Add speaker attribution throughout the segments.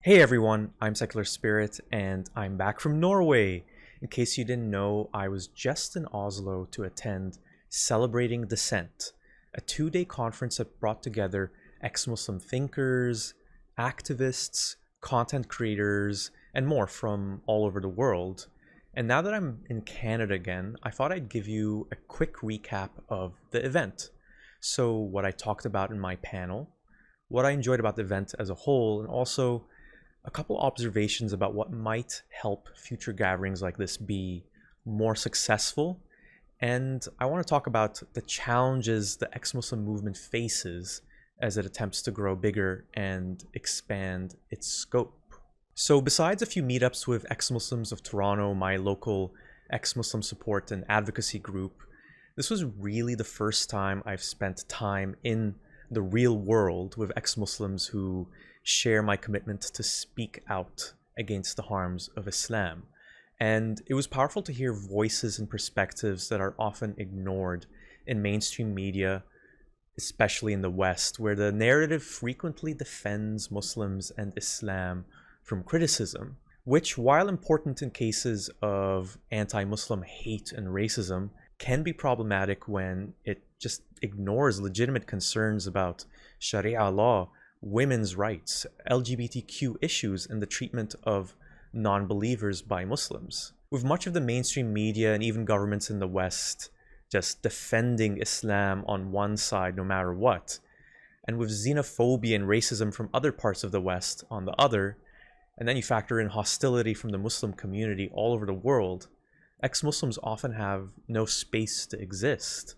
Speaker 1: Hey everyone, I'm Secular Spirit and I'm back from Norway. In case you didn't know, I was just in Oslo to attend Celebrating Dissent, a two-day conference that brought together ex-Muslim thinkers, activists, content creators, and more from all over the world. And now that I'm in Canada again, I thought I'd give you a quick recap of the event. So what I talked about in my panel, what I enjoyed about the event as a whole, and also a couple observations about what might help future gatherings like this be more successful. And I want to talk about the challenges the ex-Muslim movement faces as it attempts to grow bigger and expand its scope. So besides a few meetups with ex-Muslims of Toronto, my local ex-Muslim support and advocacy group, this was really the first time I've spent time in the real world with ex-Muslims who share my commitment to speak out against the harms of Islam. And it was powerful to hear voices and perspectives that are often ignored in mainstream media, especially in the West, where the narrative frequently defends Muslims and Islam from criticism, which, while important in cases of anti-Muslim hate and racism, can be problematic when it just ignores legitimate concerns about Sharia law, women's rights, LGBTQ issues, and the treatment of non-believers by Muslims. With much of the mainstream media and even governments in the West just defending Islam on one side no matter what, and with xenophobia and racism from other parts of the West on the other, and then you factor in hostility from the Muslim community all over the world, ex-Muslims often have no space to exist.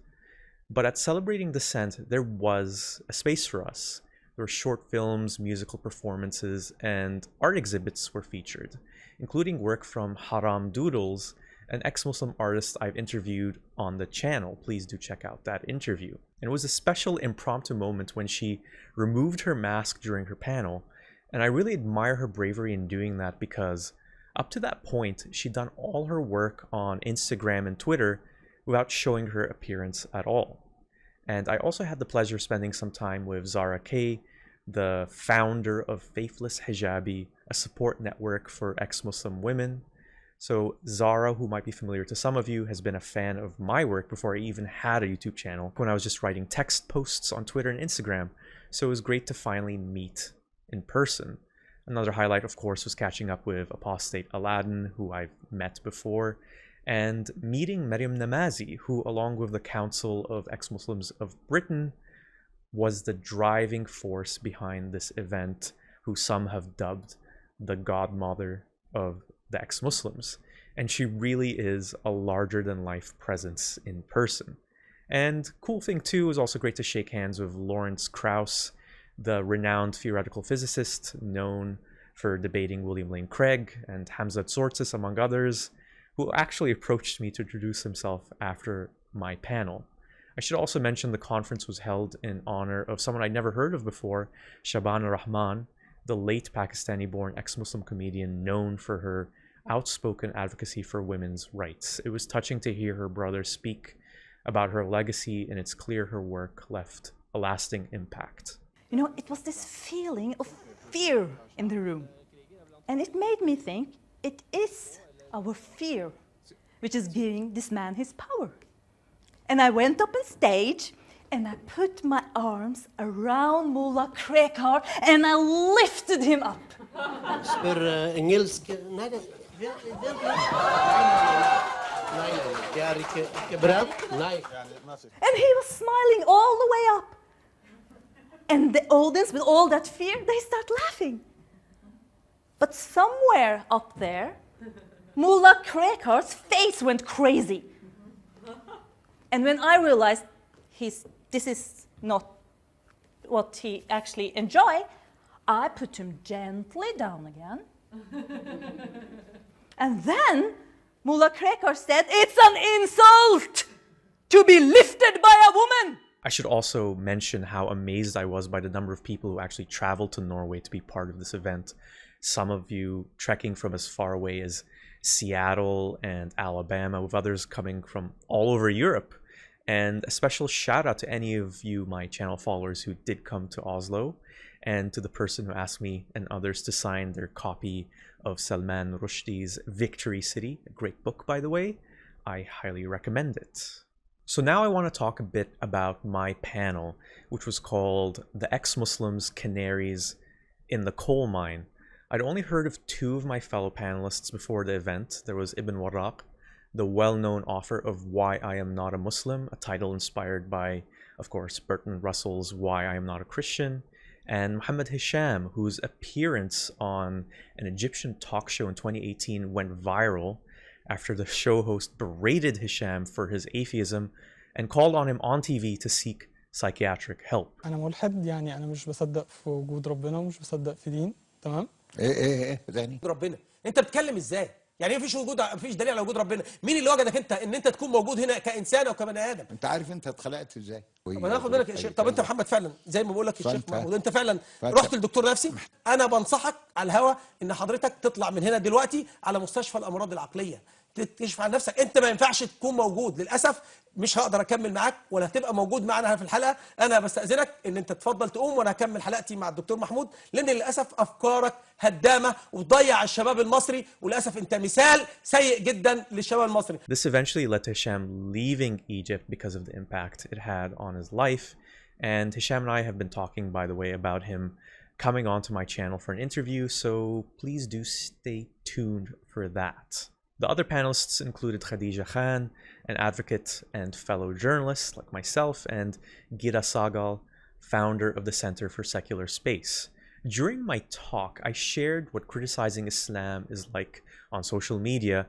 Speaker 1: But at Celebrating Dissent, there was a space for us. There were short films, musical performances, and art exhibits were featured, including work from Haram Doodles, an ex-Muslim artist I've interviewed on the channel. Please do check out that interview. And it was a special impromptu moment when she removed her mask during her panel, and I really admire her bravery in doing that because up to that point, she'd done all her work on Instagram and Twitter without showing her appearance at all. And I also had the pleasure of spending some time with Zara Kay, the founder of Faithless Hijabi, a support network for ex-Muslim women. So Zara, who might be familiar to some of you, has been a fan of my work before I even had a YouTube channel, when I was just writing text posts on Twitter and Instagram. So it was great to finally meet in person. Another highlight, of course, was catching up with Apostate Aladdin, who I've met before, and meeting Maryam Namazie, who, along with the Council of Ex-Muslims of Britain, was the driving force behind this event, who some have dubbed the godmother of the ex-Muslims. And she really is a larger-than-life presence in person. And cool thing too, is also great to shake hands with Lawrence Krauss, the renowned theoretical physicist known for debating William Lane Craig and Hamza Tzortzis, among others, who actually approached me to introduce himself after my panel. I should also mention the conference was held in honor of someone I'd never heard of before, Shabana Rehman, the late Pakistani-born ex-Muslim comedian known for her outspoken advocacy for women's rights. It was touching to hear her brother speak about her legacy, and it's clear her work left a lasting impact.
Speaker 2: You know, it was this feeling of fear in the room. And it made me think it is our fear which is giving this man his power. And I went up on stage and I put my arms around Mullah Krekar and I lifted him up. And he was smiling all the way up. And the audience, with all that fear, they start laughing. But somewhere up there, Mullah Krekar's face went crazy. And when I realized this is not what he actually enjoyed, I put him gently down again. And then Mullah Krekar said, "It's an insult to be lifted by a woman."
Speaker 1: I should also mention how amazed I was by the number of people who actually traveled to Norway to be part of this event. Some of you trekking from as far away as Seattle and Alabama, with others coming from all over Europe. And a special shout out to any of you, my channel followers, who did come to Oslo. and to the person who asked me and others to sign their copy of Salman Rushdie's Victory City, a great book by the way. I highly recommend it. So now I want to talk a bit about my panel, which was called The Ex-Muslims Canaries in the Coal Mine. I'd only heard of two of my fellow panelists before the event. There was Ibn Warraq, the well-known author of Why I Am Not a Muslim, a title inspired by, of course, Bertrand Russell's Why I Am Not a Christian, and Muhammad Hisham, whose appearance on an Egyptian talk show in 2018 went viral after the show host berated Hisham for his atheism and called on him on TV to seek psychiatric help.
Speaker 3: أنا ملحد يعني أنا مش بصدق في وجود ربنا ومش بصدق في دين تمام؟
Speaker 4: ايه تاني
Speaker 5: ربنا انت بتتكلم ازاي؟ يعني ايه مفيش دليل على وجود ربنا؟ مين اللي وجدك انت ان انت تكون موجود هنا كانسان او كبني ادم؟
Speaker 4: انت عارف انت اتخلقت ازاي؟
Speaker 5: طب انا هاخد بالك يا شيخ. طب انت محمد فعلا زي ما بقول لك الشيخ محمود انت فعلا رحت للدكتور نفسي؟ انا بنصحك على الهوا ان حضرتك تطلع من هنا دلوقتي على مستشفى الامراض العقليه تكشف عن نفسك. انت ما ينفعش تكون موجود، للاسف مش هقدر اكمل معاك ولا هتبقى موجود معانا في الحلقه. انا بستاذنك ان انت تفضل تقوم وانا هكمل حلقتي مع الدكتور محمود، لان للاسف افكارك هدامه وتضيع الشباب المصري، وللاسف انت مثال سيء جدا للشباب المصري.
Speaker 1: This eventually led to Hisham leaving Egypt because of the impact it had on his life, and Hisham and I have been talking, by the way, about him coming onto my channel for an interview, so please do stay tuned for that. The other panelists included Khadija Khan, an advocate and fellow journalist like myself, and Gira Sagal, founder of the Center for Secular Space. During my talk, I shared what criticizing Islam is like on social media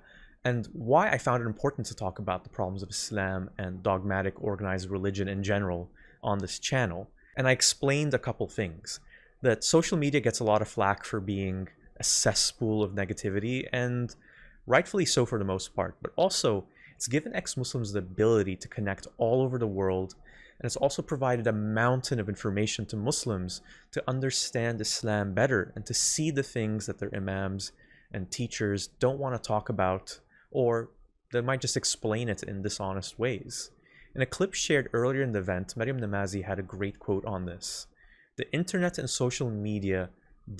Speaker 1: and why I found it important to talk about the problems of Islam and dogmatic organized religion in general on this channel. And I explained a couple things. That social media gets a lot of flack for being a cesspool of negativity, and rightfully so for the most part, but also it's given ex-Muslims the ability to connect all over the world, and it's also provided a mountain of information to Muslims to understand Islam better and to see the things that their imams and teachers don't want to talk about, or they might just explain it in dishonest ways. In a clip shared earlier in the event, Maryam Namazie had a great quote on this. The internet and social media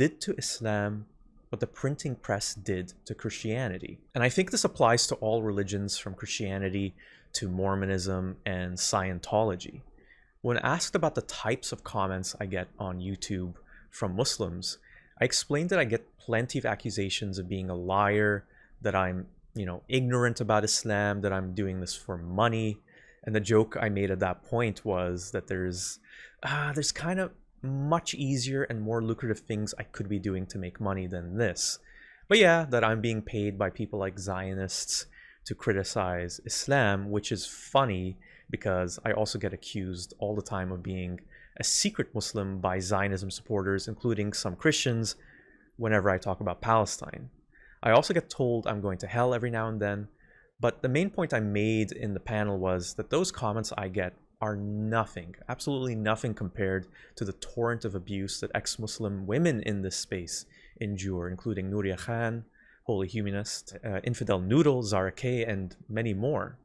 Speaker 1: did to Islam what the printing press did to Christianity. And I think this applies to all religions from Christianity to Mormonism and Scientology. When asked about the types of comments I get on YouTube from Muslims, I explained that I get plenty of accusations of being a liar, that I'm, ignorant about Islam, that I'm doing this for money. And the joke I made at that point was that there's kind of much easier and more lucrative things I could be doing to make money than this. But yeah, that I'm being paid by people like Zionists to criticize Islam, which is funny because I also get accused all the time of being a secret Muslim by Zionism supporters, including some Christians, whenever I talk about Palestine. I also get told I'm going to hell every now and then, but the main point I made in the panel was that those comments I get are nothing, absolutely nothing compared to the torrent of abuse that ex-Muslim women in this space endure, including Nuria Khan, Holy Humanist, Infidel Noodle, Zara Kay, and many more.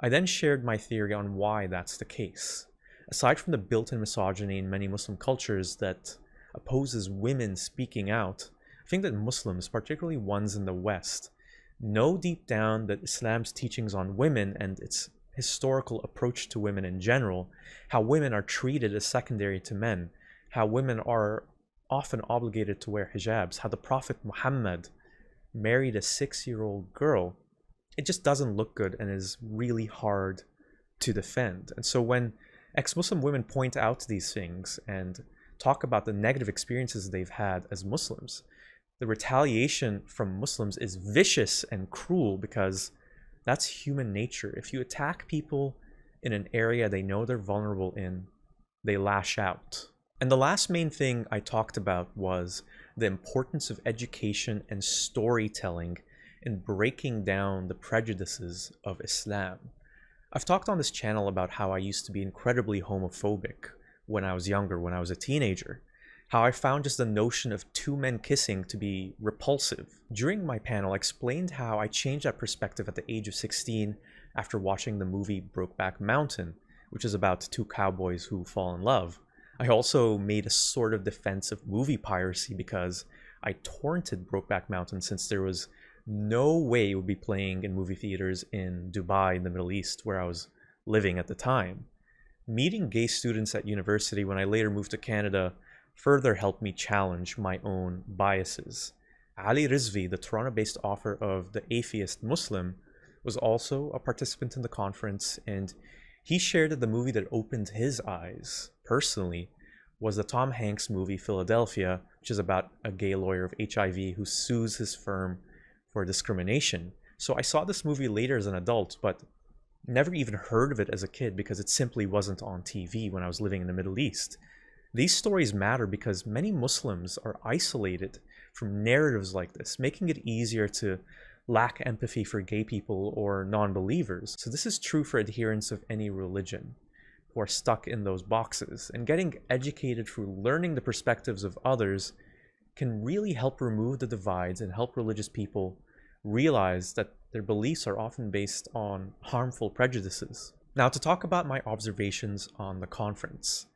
Speaker 1: I then shared my theory on why that's the case. Aside from the built-in misogyny in many Muslim cultures that opposes women speaking out, I think that Muslims, particularly ones in the West, know deep down that Islam's teachings on women and its historical approach to women in general, how women are treated as secondary to men, how women are often obligated to wear hijabs, how the Prophet Muhammad married a 6-year-old girl, it just doesn't look good and is really hard to defend. And so when ex-Muslim women point out these things and talk about the negative experiences they've had as Muslims, the retaliation from Muslims is vicious and cruel because that's human nature. If you attack people in an area they know they're vulnerable in, they lash out. And the last main thing I talked about was the importance of education and storytelling in breaking down the prejudices of Islam. I've talked on this channel about how I used to be incredibly homophobic when I was younger, when I was a teenager. How I found just the notion of two men kissing to be repulsive. During my panel, I explained how I changed that perspective at the age of 16 after watching the movie Brokeback Mountain, which is about two cowboys who fall in love. I also made a sort of defense of movie piracy because I torrented Brokeback Mountain since there was no way it would be playing in movie theaters in Dubai in the Middle East where I was living at the time. Meeting gay students at university when I later moved to Canada further helped me challenge my own biases. Ali Rizvi, the Toronto-based author of The Atheist Muslim, was also a participant in the conference, and he shared that the movie that opened his eyes, personally, was the Tom Hanks movie Philadelphia, which is about a gay lawyer of HIV who sues his firm for discrimination. So I saw this movie later as an adult, but never even heard of it as a kid because it simply wasn't on TV when I was living in the Middle East. These stories matter because many Muslims are isolated from narratives like this, making it easier to lack empathy for gay people or non-believers. So this is true for adherents of any religion who are stuck in those boxes. And getting educated through learning the perspectives of others can really help remove the divides and help religious people realize that their beliefs are often based on harmful prejudices. Now, to talk about my observations on the conference.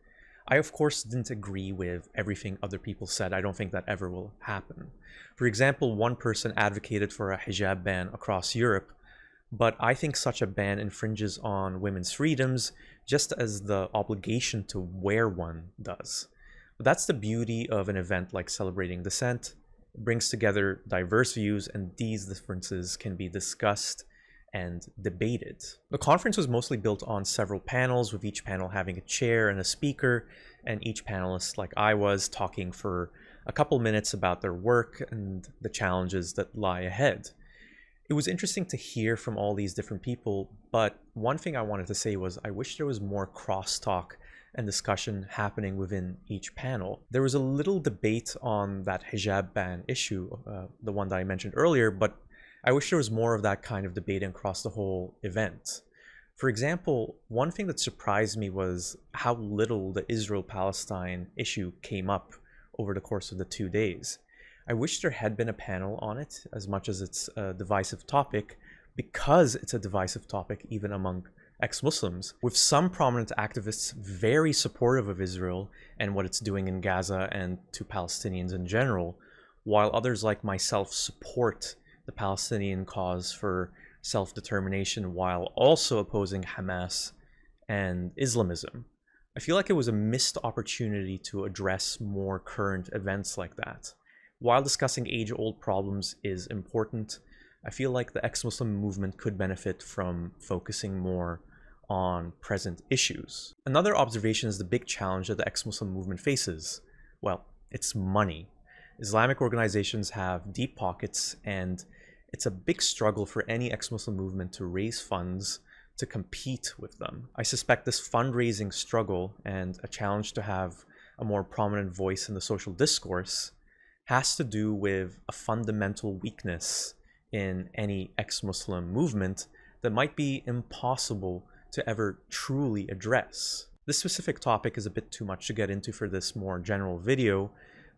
Speaker 1: I, of course, didn't agree with everything other people said. I don't think that ever will happen. For example, one person advocated for a hijab ban across Europe, but I think such a ban infringes on women's freedoms just as the obligation to wear one does. But that's the beauty of an event like Celebrating Dissent. It brings together diverse views, and these differences can be discussed and debated. The conference was mostly built on several panels, with each panel having a chair and a speaker, and each panelist, like I was, talking for a couple minutes about their work and the challenges that lie ahead. It was interesting to hear from all these different people, but one thing I wanted to say was I wish there was more crosstalk and discussion happening within each panel. There was a little debate on that hijab ban issue, the one that I mentioned earlier, but I wish there was more of that kind of debate across the whole event. For example, one thing that surprised me was how little the Israel-Palestine issue came up over the course of the 2 days. I wish there had been a panel on it, as much as it's a divisive topic, because it's a divisive topic even among ex-Muslims, with some prominent activists very supportive of Israel and what it's doing in Gaza and to Palestinians in general, while others like myself support the Palestinian cause for self-determination while also opposing Hamas and Islamism. I feel like it was a missed opportunity to address more current events like that. While discussing age-old problems is important, I feel like the ex-Muslim movement could benefit from focusing more on present issues. Another observation is the big challenge that the ex-Muslim movement faces. Well, it's money. Islamic organizations have deep pockets, and it's a big struggle for any ex-Muslim movement to raise funds to compete with them. I suspect this fundraising struggle and a challenge to have a more prominent voice in the social discourse has to do with a fundamental weakness in any ex-Muslim movement that might be impossible to ever truly address. This specific topic is a bit too much to get into for this more general video,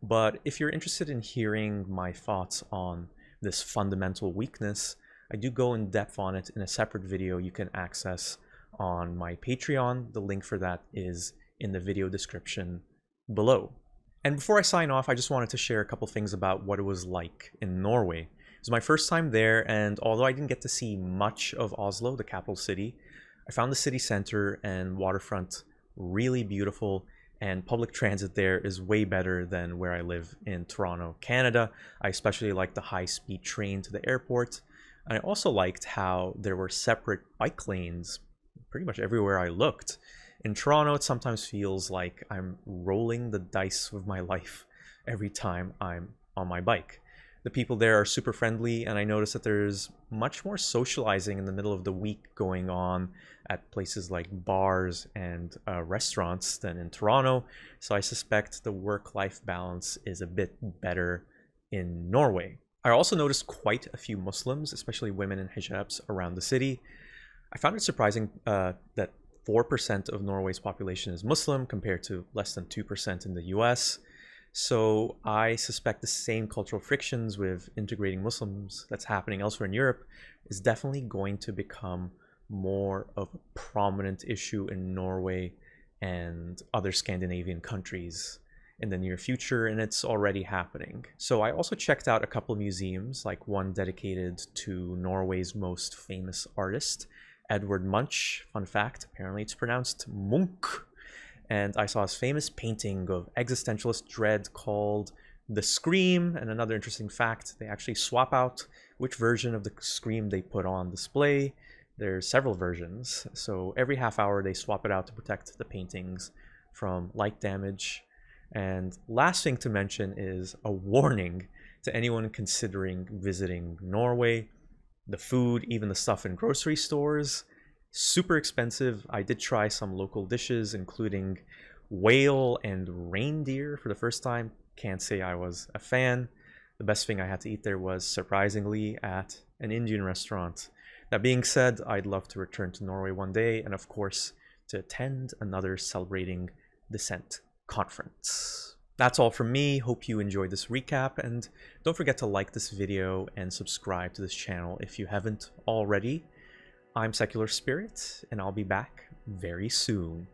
Speaker 1: but if you're interested in hearing my thoughts on this fundamental weakness, I do go in depth on it in a separate video you can access on my Patreon. The link for that is in the video description below. And before I sign off, I just wanted to share a couple things about what it was like in Norway. It was my first time there, and although I didn't get to see much of Oslo, the capital city, I found the city center and waterfront really beautiful, and public transit there is way better than where I live in Toronto, Canada. I especially liked the high-speed train to the airport. And I also liked how there were separate bike lanes pretty much everywhere I looked. In Toronto, it sometimes feels like I'm rolling the dice with my life every time I'm on my bike. The people there are super friendly, and I noticed that there's much more socializing in the middle of the week going on at places like bars and restaurants than in Toronto. So I suspect the work-life balance is a bit better in Norway. I also noticed quite a few Muslims, especially women in hijabs, around the city. I found it surprising that 4% of Norway's population is Muslim compared to less than 2% in the US. So I suspect the same cultural frictions with integrating Muslims that's happening elsewhere in Europe is definitely going to become more of a prominent issue in Norway and other Scandinavian countries in the near future, and it's already happening. So I also checked out a couple museums, like one dedicated to Norway's most famous artist, Edvard Munch. Fun fact, apparently it's pronounced Munch. And I saw his famous painting of existentialist dread called The Scream. And another interesting fact, they actually swap out which version of the Scream they put on display. There's several versions, so every half hour they swap it out to protect the paintings from light damage. And last thing to mention is a warning to anyone considering visiting Norway. The food, even the stuff in grocery stores, super expensive. I did try some local dishes, including whale and reindeer for the first time. Can't say I was a fan. The best thing I had to eat there was, surprisingly, at an Indian restaurant. That being said, I'd love to return to Norway one day, and of course, to attend another Celebrating Dissent conference. That's all from me. Hope you enjoyed this recap, and don't forget to like this video and subscribe to this channel if you haven't already. I'm Secular Spirit, and I'll be back very soon.